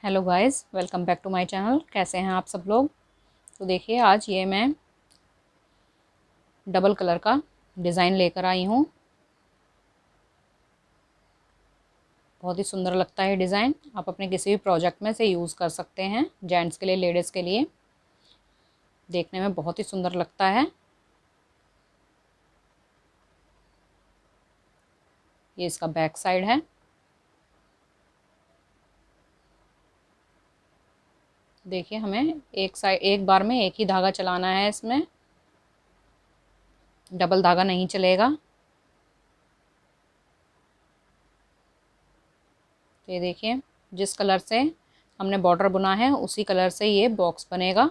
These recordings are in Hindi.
Hello guys, welcome back to my channel. कैसे हैं आप सब लोग। तो देखिए, आज ये मैं डबल कलर का डिज़ाइन लेकर आई हूँ। बहुत ही सुंदर लगता है डिज़ाइन। आप अपने किसी भी प्रोजेक्ट में से यूज़ कर सकते हैं, जेंट्स के लिए, लेडीज़ के लिए। देखने में बहुत ही सुंदर लगता है। ये इसका बैक साइड है। देखिए, हमें एक बार में एक ही धागा चलाना है। इसमें डबल धागा नहीं चलेगा। तो ये देखिए, जिस कलर से हमने बॉर्डर बुना है उसी कलर से ये बॉक्स बनेगा।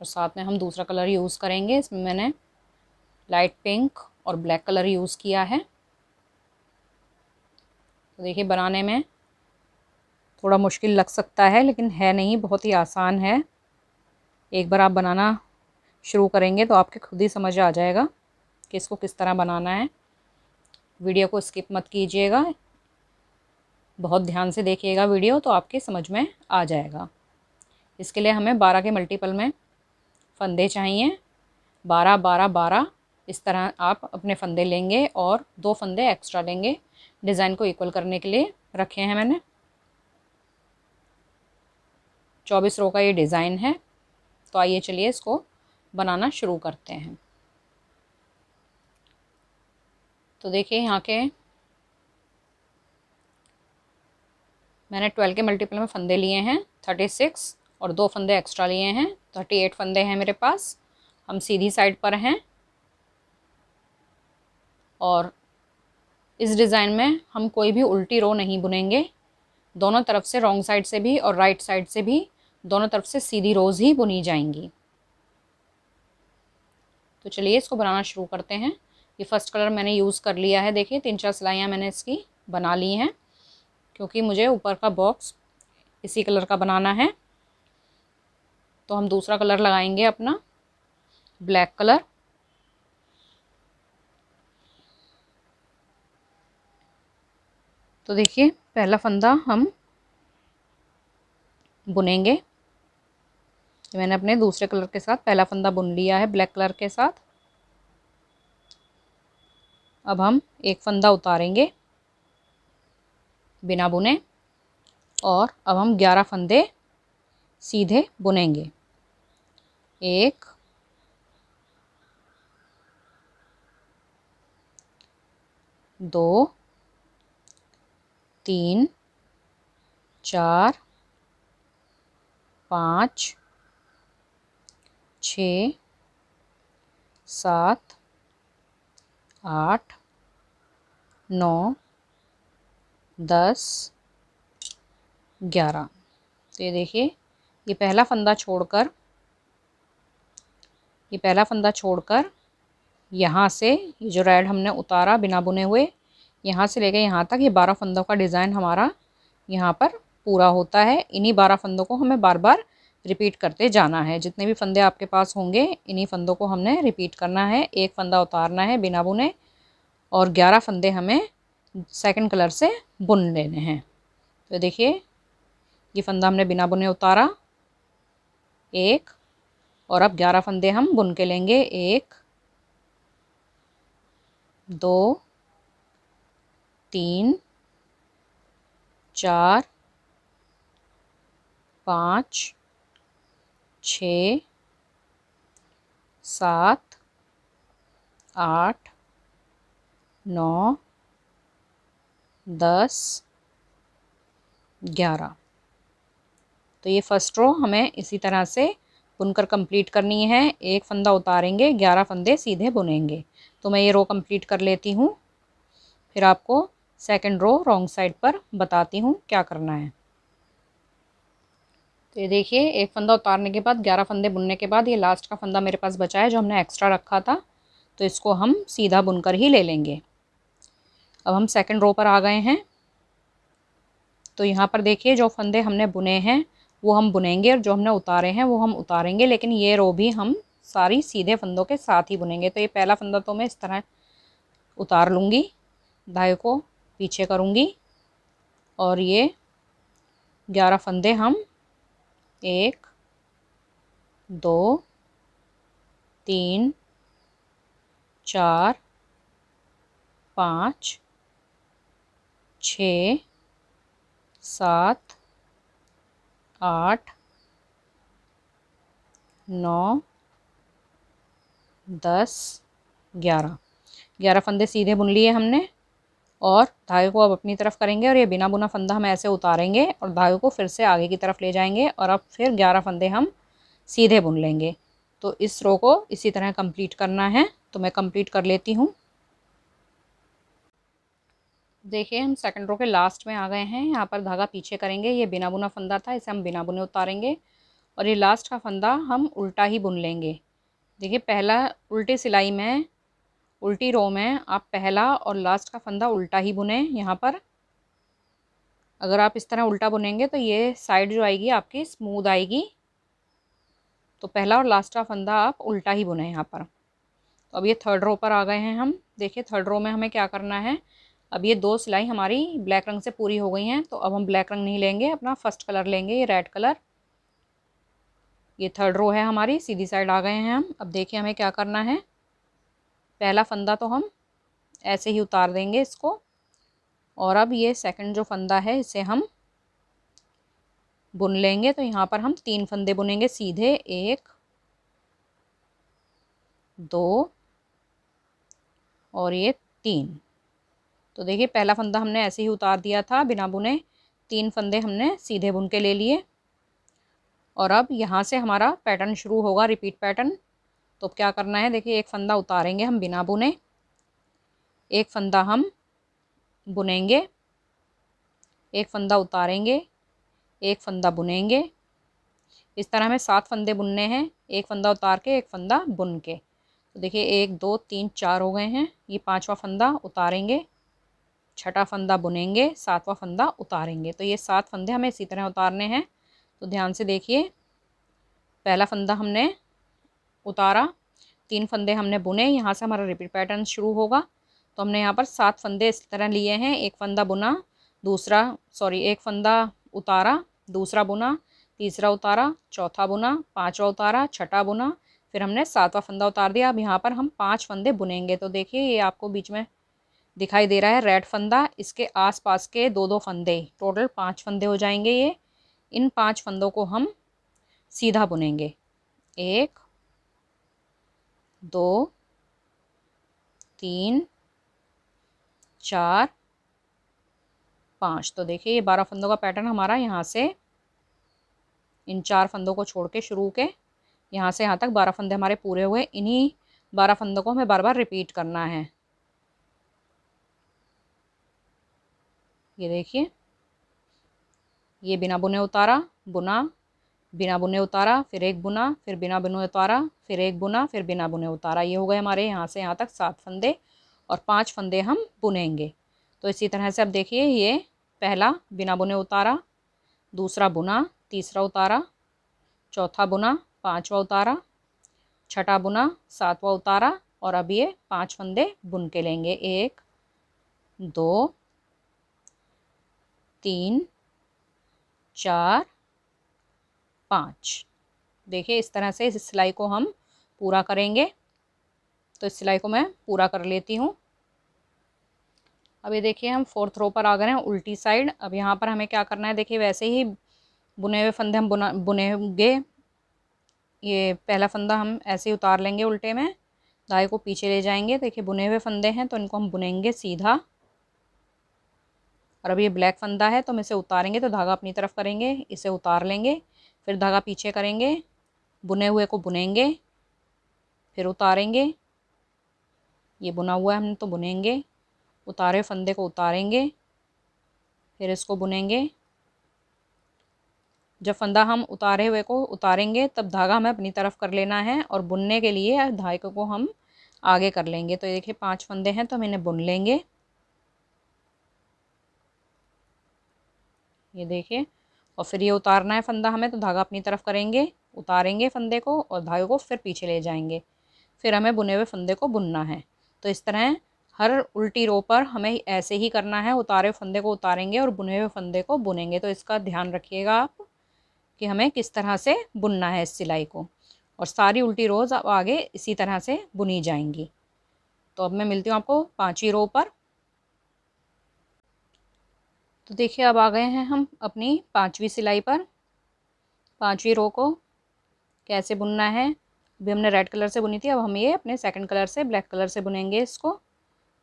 और साथ में हम दूसरा कलर यूज़ करेंगे। इसमें मैंने लाइट पिंक और ब्लैक कलर यूज़ किया है। तो देखिए, बनाने में थोड़ा मुश्किल लग सकता है, लेकिन है नहीं, बहुत ही आसान है। एक बार आप बनाना शुरू करेंगे तो आपके खुद ही समझ आ जाएगा कि इसको किस तरह बनाना है। वीडियो को स्किप मत कीजिएगा, बहुत ध्यान से देखिएगा वीडियो, तो आपके समझ में आ जाएगा। इसके लिए हमें 12 के मल्टीपल में फंदे चाहिए। 12 12 12 इस तरह आप अपने फंदे लेंगे और 2 फंदे एक्स्ट्रा लेंगे। डिज़ाइन को इक्वल करने के लिए रखे हैं मैंने। 24 रो का ये डिज़ाइन है। तो आइए चलिए इसको बनाना शुरू करते हैं। तो देखिए, यहाँ के मैंने 12 के मल्टीपल में फंदे लिए हैं 36 और 2 फंदे एक्स्ट्रा लिए हैं। 38 फंदे हैं मेरे पास। हम सीधी साइड पर हैं और इस डिज़ाइन में हम कोई भी उल्टी रो नहीं बुनेंगे। दोनों तरफ से, रॉन्ग साइड से भी और राइट साइड से भी, दोनों तरफ से सीधी रोज़ ही बुनी जाएंगी। तो चलिए इसको बनाना शुरू करते हैं। ये फर्स्ट कलर मैंने यूज़ कर लिया है। देखिए, 3-4 सिलाइयाँ मैंने इसकी बना ली हैं, क्योंकि मुझे ऊपर का बॉक्स इसी कलर का बनाना है। तो हम दूसरा कलर लगाएंगे अपना, ब्लैक कलर। तो देखिए, पहला फंदा हम बुनेंगे। मैंने अपने दूसरे कलर के साथ पहला फंदा बुन लिया है, ब्लैक कलर के साथ। अब हम एक फंदा उतारेंगे बिना बुने, और अब हम 11 फंदे सीधे बुनेंगे। 1 2 3 4 5 6 7 8 9 10 11। तो ये देखिए, ये पहला फंदा छोड़कर यहाँ से ये जो रेड हमने उतारा बिना बुने हुए, यहाँ से लेके यहाँ तक ये 12 फंदों का डिज़ाइन हमारा यहाँ पर पूरा होता है। इन्हीं 12 फंदों को हमें बार बार रिपीट करते जाना है। जितने भी फंदे आपके पास होंगे, इन्हीं फंदों को हमने रिपीट करना है। एक फंदा उतारना है बिना बुने और 11 फंदे हमें सेकंड कलर से बुन लेने हैं। तो देखिए, ये फंदा हमने बिना बुने उतारा, एक, और अब 11 फंदे हम बुन के लेंगे। 1 2 3 4 5 6 7 8 9 10 11। तो ये फर्स्ट रो हमें इसी तरह से बुनकर कंप्लीट करनी है। एक फंदा उतारेंगे, 11 फंदे सीधे बुनेंगे। तो मैं ये रो कंप्लीट कर लेती हूँ, फिर आपको सेकंड रो रॉन्ग साइड पर बताती हूँ क्या करना है। तो ये देखिए, एक फंदा उतारने के बाद 11 फंदे बुनने के बाद ये लास्ट का फंदा मेरे पास बचा है जो हमने एक्स्ट्रा रखा था। तो इसको हम सीधा बुनकर ही ले लेंगे। अब हम सेकंड रो पर आ गए हैं। तो यहाँ पर देखिए, जो फंदे हमने बुने हैं वो हम बुनेंगे और जो हमने उतारे हैं वो हम उतारेंगे, लेकिन ये रो भी हम सारी सीधे फंदों के साथ ही बुनेंगे। तो ये पहला फंदा तो मैं इस तरह उतार लूँगी, धागे को पीछे करूँगी और ये 11 फंदे हम 1 2 3 4 5 6 7 8 9 10 11 फंदे सीधे बुन लिए हमने और धागे को अब अपनी तरफ करेंगे और ये बिना बुना फंदा हम ऐसे उतारेंगे और धागे को फिर से आगे की तरफ ले जाएंगे और अब फिर 11 फंदे हम सीधे बुन लेंगे। तो इस रो को इसी तरह कंप्लीट करना है। तो मैं कंप्लीट कर लेती हूँ। देखिए हम सेकंड रो के लास्ट में आ गए हैं। यहाँ पर धागा पीछे करेंगे, ये बिना बुना फंदा था, इसे हम बिना बुने उतारेंगे और ये लास्ट का फंदा हम उल्टा ही बुन लेंगे। देखिए पहला उल्टी सिलाई में, उल्टी रो में आप पहला और लास्ट का फंदा उल्टा ही बुने। यहाँ पर अगर आप इस तरह उल्टा बुनेंगे तो ये साइड जो आएगी आपकी स्मूथ आएगी। तो पहला और लास्ट का फंदा आप उल्टा ही बुने यहाँ पर। तो अब ये थर्ड रो पर आ गए हैं हम। देखिए थर्ड रो में हमें क्या करना है, अब ये 2 सिलाई हमारी ब्लैक रंग से पूरी हो गई हैं। तो अब हम ब्लैक रंग नहीं लेंगे, अपना फर्स्ट कलर लेंगे, ये रेड कलर। ये थर्ड रो है हमारी, सीधी साइड आ गए हैं हम। अब देखिए हमें क्या करना है, पहला फंदा तो हम ऐसे ही उतार देंगे इसको और अब ये सेकंड जो फंदा है इसे हम बुन लेंगे। तो यहाँ पर हम 3 फंदे बुनेंगे सीधे, 1 2 और ये 3। तो देखिए पहला फंदा हमने ऐसे ही उतार दिया था बिना बुने, 3 फंदे हमने सीधे बुन के ले लिए और अब यहाँ से हमारा पैटर्न शुरू होगा, रिपीट पैटर्न। तो क्या करना है, देखिए एक फंदा उतारेंगे हम बिना बुने, एक फंदा हम बुनेंगे, एक फंदा उतारेंगे, एक फंदा बुनेंगे। इस तरह हमें 7 फंदे बुनने हैं, एक फंदा उतार के एक फंदा बुन के। तो देखिए 1 2 3 4 हो गए हैं। ये 5वां फंदा उतारेंगे, छठा फंदा बुनेंगे, 7वां फंदा उतारेंगे। तो ये 7 फंदे हमें इसी तरह उतारने हैं। तो ध्यान से देखिए, पहला फंदा हमने उतारा, 3 फंदे हमने बुने, यहाँ से हमारा रिपीट पैटर्न शुरू होगा। तो हमने यहाँ पर 7 फंदे इस तरह लिए हैं, एक फंदा बुना, एक फंदा उतारा, दूसरा बुना, तीसरा उतारा, चौथा बुना, 5वां उतारा, छठा बुना, फिर हमने 7वां फंदा उतार दिया। अब यहाँ पर हम 5 फंदे बुनेंगे। तो देखिए ये आपको बीच में दिखाई दे रहा है रेड फंदा, इसके आसपास के 2-2 फंदे, टोटल 5 फंदे हो जाएंगे ये। इन 5 फंदों को हम सीधा बुनेंगे, 1 2 3 4 5। तो देखिए ये 12 फंदों का पैटर्न हमारा यहाँ से इन 4 फंदों को छोड़ के शुरू के यहाँ से यहाँ तक 12 फंदे हमारे पूरे हुए। इन्हीं 12 फंदों को हमें बार बार रिपीट करना है। ये देखिए, ये बिना बुने उतारा, बुना, बिना बुने उतारा, फिर एक बुना, फिर बिना बुने उतारा, फिर एक बुना, फिर बिना बुने उतारा। ये हो गए हमारे यहाँ से यहाँ तक 7 फंदे और 5 फंदे हम बुनेंगे। तो इसी तरह से अब देखिए, ये पहला बिना बुने उतारा, दूसरा बुना, तीसरा उतारा, चौथा बुना, 5वां उतारा, छठा बुना, 7वां उतारा और अब ये 5 फंदे बुन के लेंगे, 1 2 3 4 5। देखिए इस तरह से इस सिलाई को हम पूरा करेंगे। तो इस सिलाई को मैं पूरा कर लेती हूँ। अब ये देखिए हम 4th रो पर आ गए हैं, उल्टी साइड। अब यहाँ पर हमें क्या करना है, देखिए वैसे ही बुने हुए फंदे हम बुनेंगे। ये पहला फंदा हम ऐसे ही उतार लेंगे उल्टे में, धागे को पीछे ले जाएंगे। देखिए बुने हुए फंदे हैं तो इनको हम बुनेंगे सीधा। और अब ये ब्लैक फंदा है तो हम इसे उतारेंगे, तो धागा अपनी तरफ करेंगे, इसे उतार लेंगे, फिर धागा पीछे करेंगे, बुने हुए को बुनेंगे, फिर उतारेंगे। ये बुना हुआ है हमने तो बुनेंगे, उतारे फंदे को उतारेंगे, फिर इसको बुनेंगे। जब फंदा हम उतारे हुए को उतारेंगे तब धागा हमें अपनी तरफ कर लेना है और बुनने के लिए धागे को हम आगे कर लेंगे। तो देखिए 5 फंदे हैं तो हम इन्हें बुन लेंगे। ये देखिए, और फिर ये उतारना है फंदा हमें, तो धागा अपनी तरफ करेंगे, उतारेंगे फंदे को और धागे को फिर पीछे ले जाएंगे, फिर हमें बुने हुए फंदे को बुनना है। तो इस तरह हर उल्टी रो पर हमें ऐसे ही करना है, उतारे फंदे को उतारेंगे और बुने हुए फंदे को बुनेंगे। तो इसका ध्यान रखिएगा आप कि हमें किस तरह से बुनना है इस सिलाई को, और सारी उल्टी रोज़ अब आगे इसी तरह से बुनी जाएंगी। तो अब मैं मिलती हूँ आपको 5वीं रो पर। तो देखिए अब आ गए हैं हम अपनी 5वीं सिलाई पर। 5वीं रो को कैसे बुनना है, अभी हमने रेड कलर से बुनी थी, अब हम ये अपने सेकंड कलर से ब्लैक कलर से बुनेंगे इसको।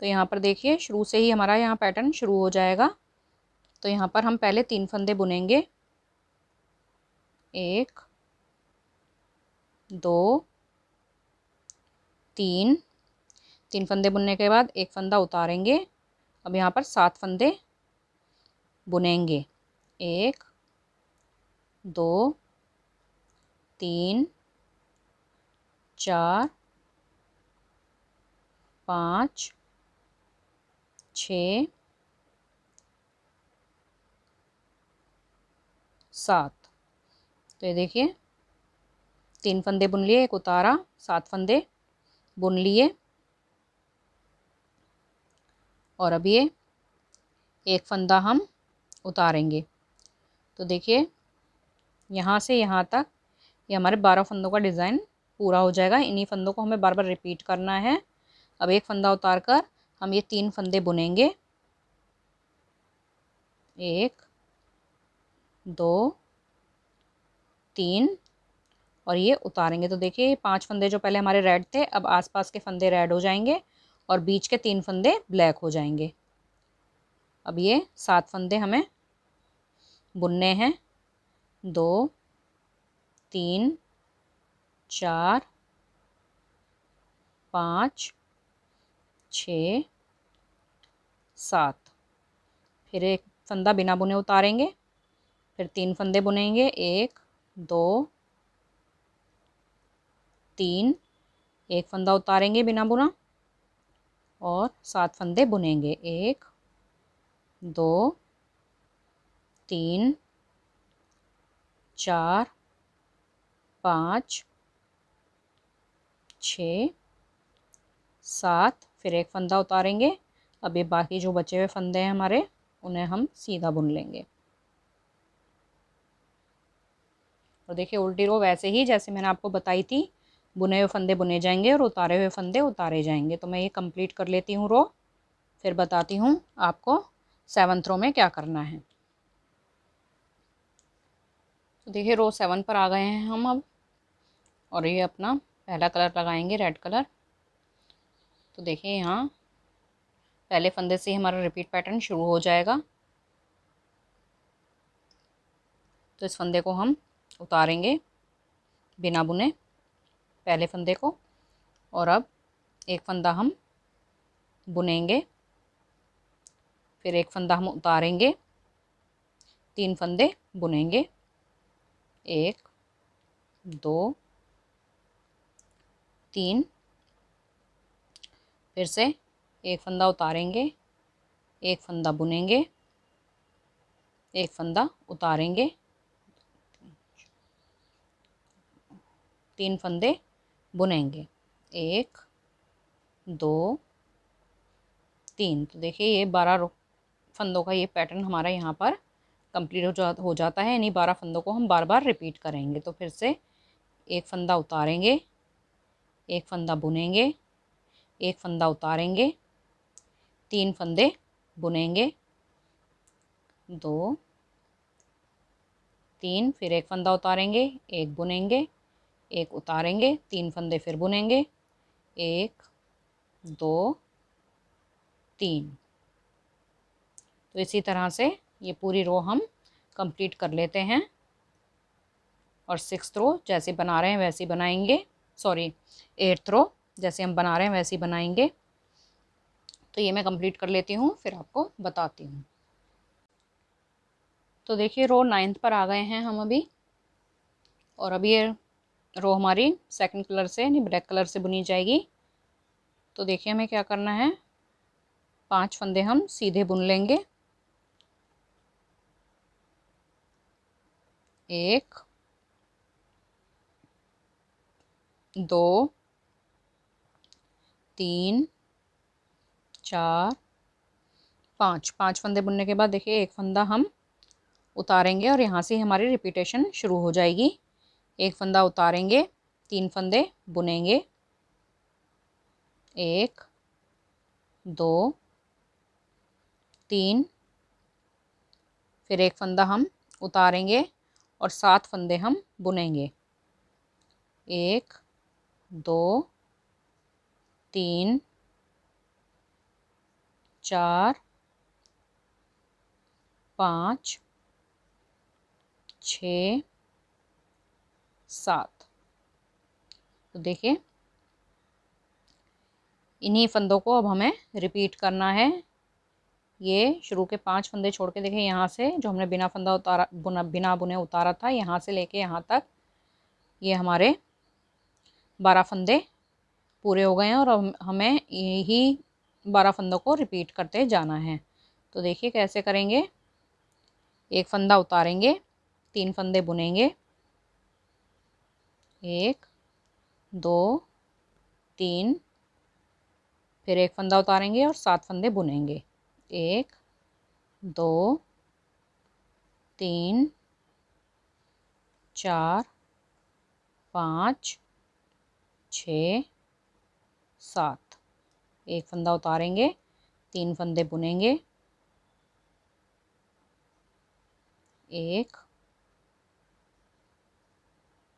तो यहाँ पर देखिए शुरू से ही हमारा यहाँ पैटर्न शुरू हो जाएगा। तो यहाँ पर हम पहले 3 फंदे बुनेंगे, 1 2 3। 3 फंदे बुनने के बाद एक फंदा उतारेंगे। अब यहाँ पर 7 फंदे बुनेंगे, 1 2 3 4 5 6 7। तो ये देखिए 3 फंदे बुन लिए, एक उतारा, 7 फंदे बुन लिए, और अब ये एक फंदा हम उतारेंगे। तो देखिए यहाँ से यहाँ तक ये हमारे 12 फंदों का डिज़ाइन पूरा हो जाएगा। इन्हीं फंदों को हमें बार बार रिपीट करना है। अब एक फंदा उतार कर हम ये 3 फंदे बुनेंगे, 1 2 3, और ये उतारेंगे। तो देखिए ये 5 फंदे जो पहले हमारे रेड थे, अब आसपास के फंदे रेड हो जाएंगे और बीच के 3 फंदे ब्लैक हो जाएंगे। अब ये 7 फंदे हमें बुनने हैं, 2 3 4 5 6 7। फिर एक फंदा बिना बुने उतारेंगे, फिर 3 फंदे बुनेंगे, 1 2 3, एक फंदा उतारेंगे बिना बुना और 7 फंदे बुनेंगे, 1 2 3 4 5 6 7। फिर एक फंदा उतारेंगे। अब ये बाकी जो बचे हुए फंदे हैं हमारे, उन्हें हम सीधा बुन लेंगे। और देखिए उल्टी रो वैसे ही जैसे मैंने आपको बताई थी, बुने हुए फंदे बुने जाएंगे और उतारे हुए फंदे उतारे जाएंगे। तो मैं ये कंप्लीट कर लेती हूँ रो, फिर बताती हूँ आपको 7th रो में क्या करना है। तो देखिए रो 7 पर आ गए हैं हम अब, और ये अपना पहला कलर लगाएंगे, रेड कलर। तो देखिए यहाँ पहले फंदे से हमारा रिपीट पैटर्न शुरू हो जाएगा। तो इस फंदे को हम उतारेंगे बिना बुने, पहले फंदे को, और अब एक फंदा हम बुनेंगे, फिर एक फंदा हम उतारेंगे, 3 फंदे बुनेंगे, 1 2 3। फिर से एक फंदा उतारेंगे, एक फंदा बुनेंगे, एक फंदा उतारेंगे, 3 फंदे बुनेंगे, 1 2 3। तो देखिए ये 12 फंदों का ये पैटर्न हमारा यहाँ पर कंप्लीट हो जाता है। इन्हीं 12 फंदों को हम बार बार रिपीट करेंगे। तो फिर से एक फंदा उतारेंगे, एक फंदा बुनेंगे, एक फंदा उतारेंगे, 3 फंदे बुनेंगे, 2 3। फिर एक फंदा उतारेंगे, एक बुनेंगे, एक उतारेंगे, 3 फंदे फिर बुनेंगे, 1 2 3। तो इसी तरह से ये पूरी रो हम कंप्लीट कर लेते हैं। और 6th रो जैसे बना रहे हैं वैसे बनाएंगे, सॉरी 8th रो जैसे हम बना रहे हैं वैसे बनाएंगे। तो ये मैं कंप्लीट कर लेती हूँ, फिर आपको बताती हूँ। तो देखिए रो 9th पर आ गए हैं हम अभी, और अभी ये रो हमारी सेकंड कलर से यानी ब्लैक कलर से बुनी जाएगी। तो देखिए हमें क्या करना है, 5 फंदे हम सीधे बुन लेंगे, 1 2 3 4, 5। 5 फंदे बुनने के बाद देखिए एक फंदा हम उतारेंगे और यहाँ से हमारी रिपीटेशन शुरू हो जाएगी। एक फंदा उतारेंगे, 3 फंदे बुनेंगे, 1, 2, 3, फिर एक फंदा हम उतारेंगे और 7 फंदे हम बुनेंगे, 1, 2, 3, 4, 5, 6, 7। तो देखिए इन्हीं फंदों को अब हमें रिपीट करना है। ये शुरू के 5 फंदे छोड़ के देखिए यहाँ से जो हमने बिना फंदा उतारा बिना बुने उतारा था, यहाँ से लेके यहाँ तक ये हमारे 12 फंदे पूरे हो गए हैं और हमें यही 12 फंदों को रिपीट करते जाना है। तो देखिए कैसे करेंगे। एक फंदा उतारेंगे, 3 फंदे बुनेंगे, 1, 2, 3, फिर एक फंदा उतारेंगे और 7 फंदे बुनेंगे, 1, 2, 3, 4, 5, 6, 7। एक फंदा उतारेंगे, 3 फंदे बुनेंगे, 1,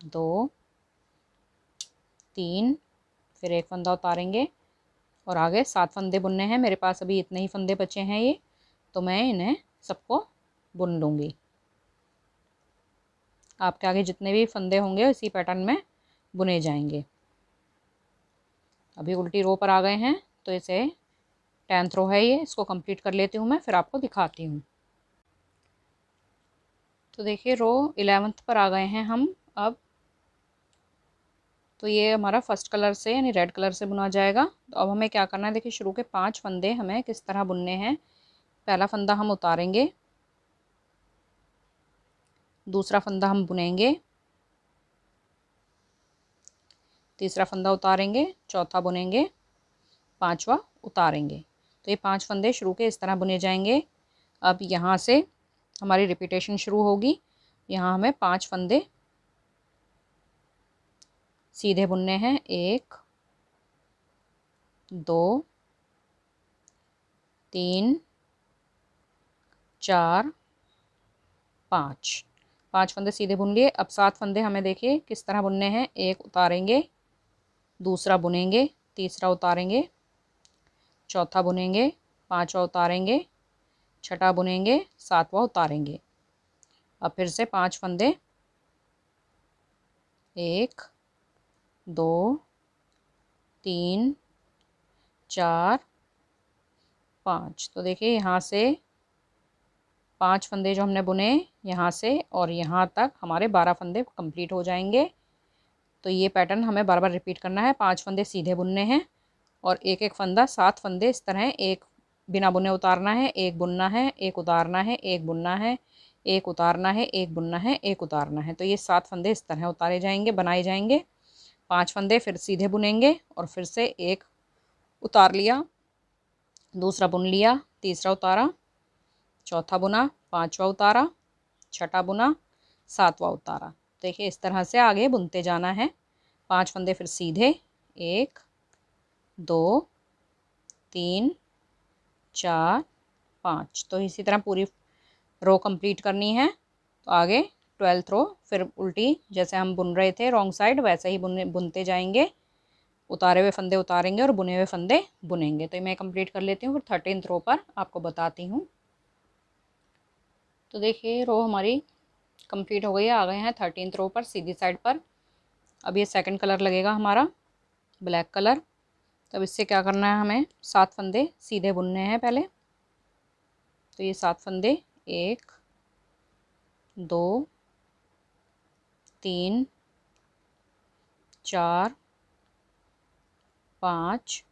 2, 3, फिर एक फंदा उतारेंगे और आगे 7 फंदे बुनने हैं। मेरे पास अभी इतने ही फंदे बचे हैं ये, तो मैं इन्हें सबको बुन लूँगी। आपके आगे जितने भी फंदे होंगे इसी पैटर्न में बुने जाएंगे। अभी उल्टी रो पर आ गए हैं, तो इसे 10th रो है ये, इसको कंप्लीट कर लेती हूँ मैं, फिर आपको दिखाती हूँ। तो देखिए रो 11th पर आ गए हैं हम अब। तो ये हमारा फर्स्ट कलर से यानी रेड कलर से बुना जाएगा। तो अब हमें क्या करना है, देखिए शुरू के 5 फंदे हमें किस तरह बुनने हैं। पहला फंदा हम उतारेंगे, दूसरा फंदा हम बुनेंगे, तीसरा फंदा उतारेंगे, चौथा बुनेंगे, 5वां उतारेंगे। तो ये 5 फंदे शुरू के इस तरह बुने जाएंगे। अब यहाँ से हमारी रिपीटेशन शुरू होगी। यहाँ हमें 5 फंदे सीधे बुनने हैं, 1, 2, 3, 4, 5। 5 फंदे सीधे बुन लिए। अब 7 फंदे हमें देखिए किस तरह बुनने हैं। एक उतारेंगे, दूसरा बुनेंगे, तीसरा उतारेंगे, चौथा बुनेंगे, 5वां उतारेंगे, छठा बुनेंगे, 7वां उतारेंगे। अब फिर से 5 फंदे, 1, 2, 3, 4, 5। तो देखिए यहाँ से 5 फंदे जो हमने बुने यहाँ से और यहाँ तक हमारे 12 फंदे कंप्लीट हो जाएंगे। तो ये पैटर्न हमें बार बार रिपीट करना है। 5 फंदे सीधे बुनने हैं और एक एक फंदा 7 फंदे इस तरह एक बिना बुने उतारना है, एक बुनना है, एक उतारना है, एक बुनना है, एक उतारना है, एक बुनना है, एक उतारना है। तो ये 7 फंदे इस तरह उतारे जाएंगे, बनाए जाएंगे। 5 फंदे फिर सीधे बुनेंगे और फिर से एक उतार लिया, दूसरा बुन लिया, तीसरा उतारा, चौथा बुना, 5वां उतारा, छठा बुना, 7वां उतारा। देखिए इस तरह से आगे बुनते जाना है। 5 फंदे फिर सीधे, 1, 2, 3, 4, 5। तो इसी तरह पूरी रो कंप्लीट करनी है। तो आगे 12th रो फिर उल्टी जैसे हम बुन रहे थे रॉन्ग साइड वैसे ही बुनते जाएंगे। उतारे हुए फंदे उतारेंगे और बुने हुए फंदे बुनेंगे। तो मैं कंप्लीट कर लेती हूँ, फिर 13th रो पर आपको बताती हूँ। तो देखिए रो हमारी कंप्लीट हो गई है, आ गए हैं 13th रो पर सीधी साइड पर। अब ये सेकंड कलर लगेगा हमारा ब्लैक कलर। तब इससे क्या करना है, हमें 7 फंदे सीधे बुनने हैं पहले। तो ये 7 फंदे, 1, 2, 3, 4, 5,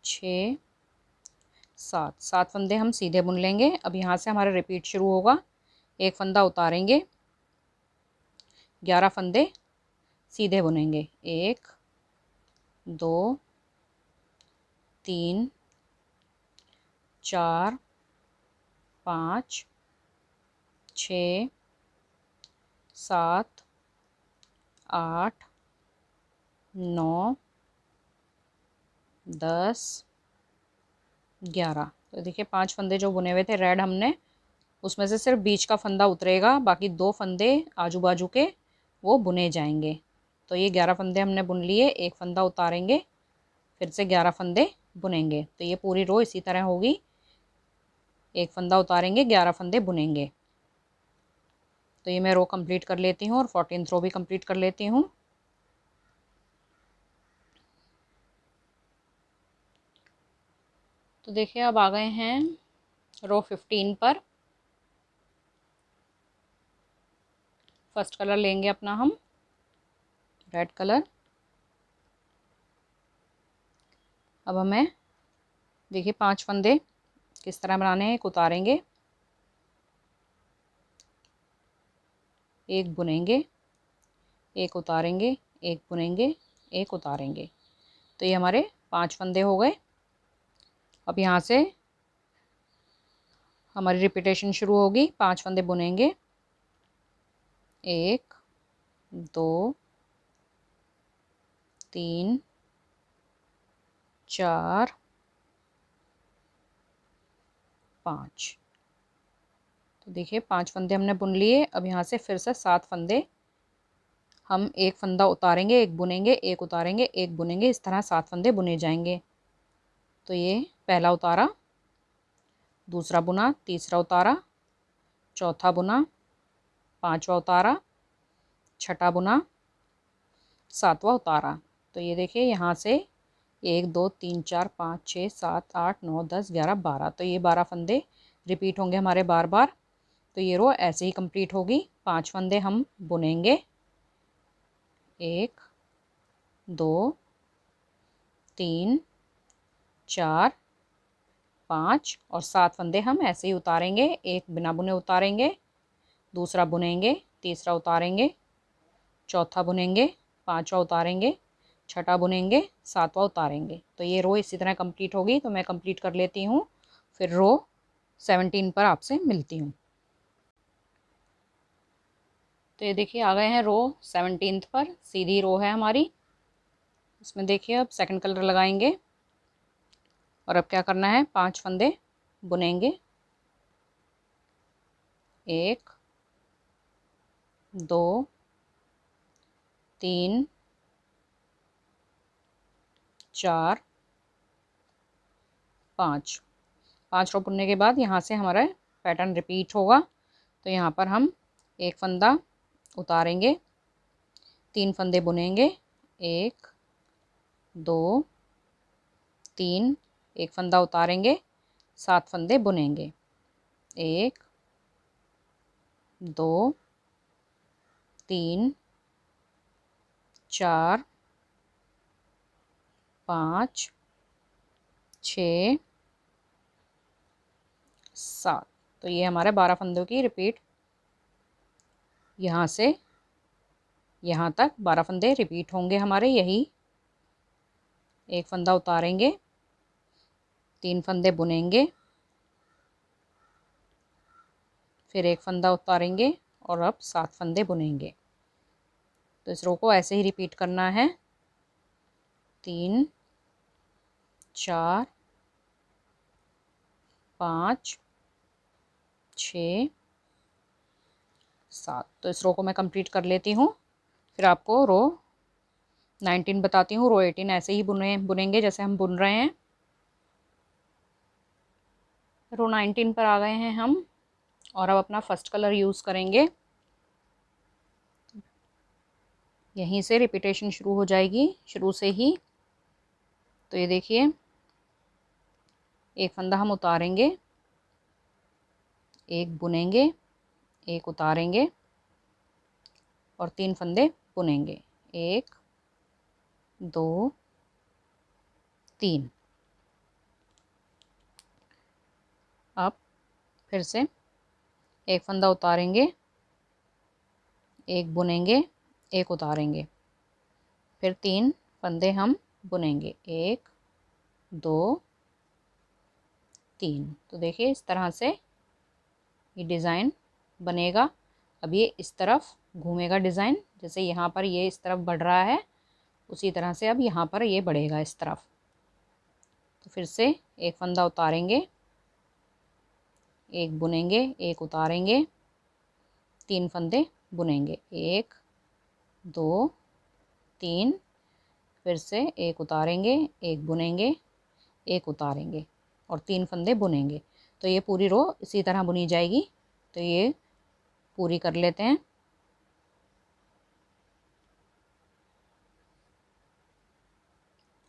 6, 7। 7 फंदे हम सीधे बुन लेंगे। अब यहाँ से हमारा रिपीट शुरू होगा। एक फंदा उतारेंगे, 11 फंदे सीधे बुनेंगे, 1, 2, 3 4 5 6 7 8 9 10 11। तो देखिए 5 फंदे जो बुने हुए थे रेड हमने, उसमें से सिर्फ बीच का फंदा उतरेगा, बाकी 2 फंदे आजू बाजू के वो बुने जाएंगे। तो ये 11 फंदे हमने बुन लिए, एक फंदा उतारेंगे, फिर से 11 फंदे बुनेंगे। तो ये पूरी रो इसी तरह होगी, एक फंदा उतारेंगे, 11 फंदे बुनेंगे। तो ये मैं रो कंप्लीट कर लेती हूँ और 14th रो भी कंप्लीट कर लेती हूँ। तो देखिए अब आ गए हैं रो 15 पर। फर्स्ट कलर लेंगे अपना हम रेड कलर। अब हमें देखिए 5 फंदे किस तरह बनाने हैं। एक उतारेंगे, एक बुनेंगे, एक उतारेंगे, एक बुनेंगे, एक उतारेंगे। तो ये हमारे 5 फंदे हो गए। अब यहाँ से हमारी रिपीटेशन शुरू होगी। 5 फंदे बुनेंगे, 1 2 3 4 5। तो देखिए 5 फंदे हमने बुन लिए। अब यहाँ से फिर से 7 फंदे हम एक फंदा उतारेंगे, एक बुनेंगे, एक उतारेंगे, एक बुनेंगे, इस तरह 7 फंदे बुने जाएंगे। तो ये पहला उतारा, दूसरा बुना, तीसरा उतारा, चौथा बुना, पांचवा उतारा, छठा बुना, सातवां उतारा। तो ये देखिए यहाँ से 1 2 3 4 5 6 7 8 9 10 11 12। तो ये 12 फंदे रिपीट होंगे हमारे बार बार। तो ये रो ऐसे ही कंप्लीट होगी। 5 फंदे हम बुनेंगे, 1 2 3 4 5 और 7 फंदे हम ऐसे ही उतारेंगे। एक बिना बुने उतारेंगे, दूसरा बुनेंगे, तीसरा उतारेंगे, चौथा बुनेंगे, पांचवा उतारेंगे, छठा बुनेंगे, सातवां उतारेंगे। तो ये रो इसी तरह कंप्लीट होगी। तो मैं कंप्लीट कर लेती हूँ, फिर रो 17 पर आपसे मिलती हूँ। तो ये देखिए आ गए हैं रो 17 पर, सीधी रो है हमारी। इसमें देखिए अब सेकंड कलर लगाएंगे और अब क्या करना है, 5 फंदे बुनेंगे, 1 2 3 4 5। 5 रो बुनने के बाद यहाँ से हमारा पैटर्न रिपीट होगा। तो यहाँ पर हम एक फंदा उतारेंगे, 3 फंदे बुनेंगे, 1 2 3, एक फंदा उतारेंगे, 7 फंदे बुनेंगे, 1 2 3 4 5 6 7। तो ये हमारे 12 फंदों की रिपीट, यहाँ से यहाँ तक 12 फंदे रिपीट होंगे हमारे। यही एक फंदा उतारेंगे, 3 फंदे बुनेंगे, फिर एक फंदा उतारेंगे और अब 7 फंदे बुनेंगे। तो इस रो को ऐसे ही रिपीट करना है। 3 4 5 6 7। तो इस रो को मैं कंप्लीट कर लेती हूँ, फिर आपको रो 19 बताती हूँ। रो 18 ऐसे ही बुनेंगे जैसे हम बुन रहे हैं। रो 19 पर आ गए हैं हम और अब अपना फर्स्ट कलर यूज़ करेंगे। यहीं से रिपीटेशन शुरू हो जाएगी, शुरू से ही। तो ये देखिए एक फंदा हम उतारेंगे, एक बुनेंगे, एक उतारेंगे और 3 फंदे बुनेंगे, 1 2 3। अब फिर से एक फंदा उतारेंगे, एक बुनेंगे, एक उतारेंगे, फिर 3 फंदे हम बुनेंगे, 1 2 3। तो देखिए इस तरह से ये डिज़ाइन बनेगा। अब ये इस तरफ घूमेगा डिज़ाइन, जैसे यहाँ पर ये इस तरफ बढ़ रहा है उसी तरह से अब यहाँ पर ये बढ़ेगा इस तरफ। तो फिर से एक फंदा उतारेंगे, एक बुनेंगे, एक उतारेंगे, 3 फंदे बुनेंगे, 1 2 3, फिर से एक उतारेंगे, एक बुनेंगे, एक उतारेंगे और 3 फंदे बुनेंगे। तो ये पूरी रो इसी तरह बुनी जाएगी। तो ये पूरी कर लेते हैं।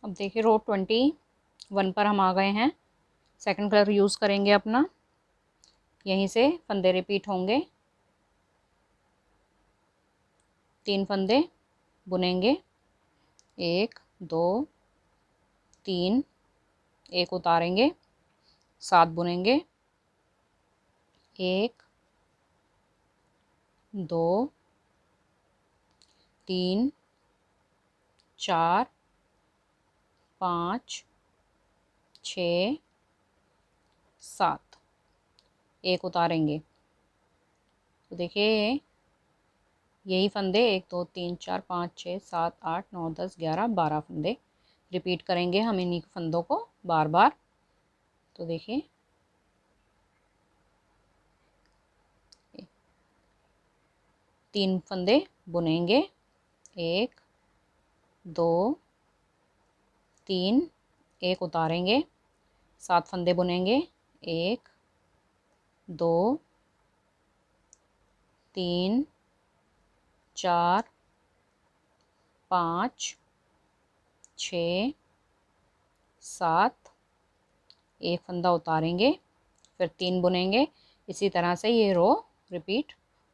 अब देखिए रो 21 पर हम आ गए हैं। सेकंड कलर यूज़ करेंगे अपना। यहीं से फंदे रिपीट होंगे, 3 फंदे बुनेंगे, 1 2 3, एक उतारेंगे, 7 बुनेंगे, 1 2 3 4 5 6 7, एक उतारेंगे। तो देखिए यही फंदे 1 2 3 4 5 6 7 8 9 10 11 12 फंदे रिपीट करेंगे हम इन्हीं फंदों को बार बार। तो देखिए 3 फंदे बुनेंगे, 1 2 3, एक उतारेंगे, 7 फंदे बुनेंगे, 1 2 3 4 5 6 7, एक फंदा उतारेंगे, फिर 3 बुनेंगे। इसी तरह से ये रो रिपीट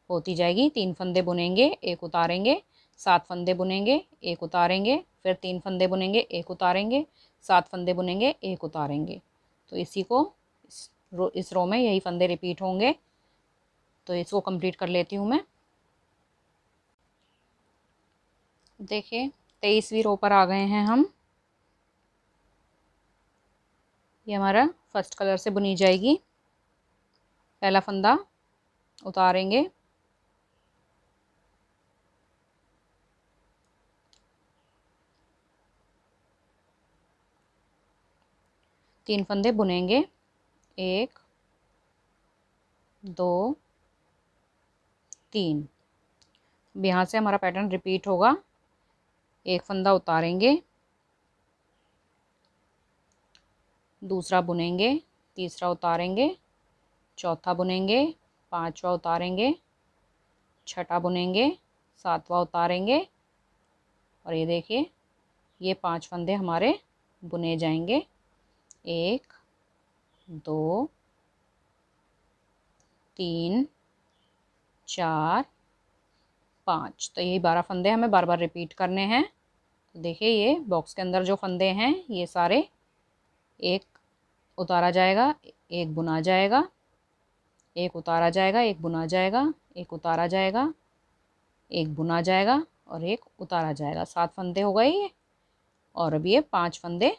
होती जाएगी। 3 फंदे बुनेंगे, एक उतारेंगे, 7 फंदे बुनेंगे, एक उतारेंगे, फिर 3 फंदे बुनेंगे, एक उतारेंगे, 7 फंदे बुनेंगे, एक उतारेंगे। तो इस रो में यही फंदे रिपीट होंगे। तो इसको कंप्लीट कर लेती हूँ मैं। देखिए 23वीं रो पर आ गए हैं हम। ये हमारा फर्स्ट कलर से बुनी जाएगी। पहला फंदा उतारेंगे, तीन फंदे बुनेंगे, 1 2 3। अब यहाँ से हमारा पैटर्न रिपीट होगा। एक फंदा उतारेंगे, दूसरा बुनेंगे, तीसरा उतारेंगे, चौथा बुनेंगे, पांचवा उतारेंगे, छठा बुनेंगे, सातवां उतारेंगे और ये देखिए ये 5 फंदे हमारे बुने जाएंगे। 1 2 3 4 5। तो यही 12 फंदे हमें बार बार रिपीट करने हैं। तो देखिए ये बॉक्स के अंदर जो फंदे हैं ये सारे एक उतारा जाएगा, एक बुना जाएगा, एक उतारा जाएगा, एक बुना जाएगा, एक उतारा जाएगा, एक बुना जाएगा और एक उतारा जाएगा। 7 फंदे हो गए ये। और अब ये 5 फंदे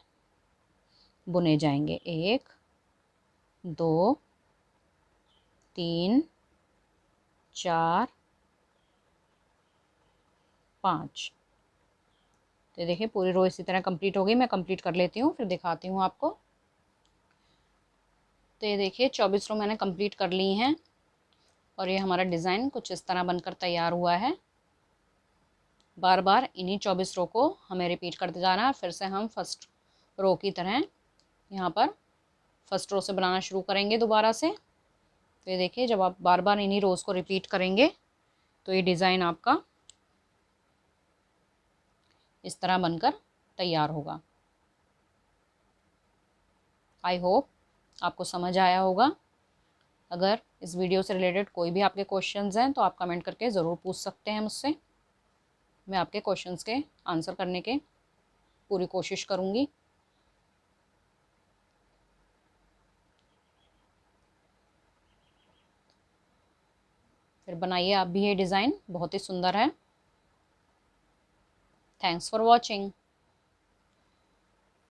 बुने जाएंगे, 1 2 3 4 5। तो देखिए पूरी रो इसी तरह कंप्लीट हो गई। मैं कंप्लीट कर लेती हूँ फिर दिखाती हूँ आपको। तो ये देखिए 24 रो मैंने कंप्लीट कर ली हैं और ये हमारा डिज़ाइन कुछ इस तरह बनकर तैयार हुआ है। बार बार इन्हीं 24 रो को हमें रिपीट करते जाना है। फिर से हम फर्स्ट रो की तरह यहाँ पर फर्स्ट रो से बनाना शुरू करेंगे दोबारा से। तो ये देखिए जब आप बार बार इन्हीं रोज़ को रिपीट करेंगे तो ये डिज़ाइन आपका इस तरह बनकर तैयार होगा। आई होप आपको समझ आया होगा। अगर इस वीडियो से रिलेटेड कोई भी आपके क्वेश्चंस हैं तो आप कमेंट करके ज़रूर पूछ सकते हैं मुझसे। मैं आपके क्वेश्चंस के आंसर करने के पूरी कोशिश करूँगी। फिर बनाइए आप भी ये डिज़ाइन, बहुत ही सुंदर है। Thanks for watching.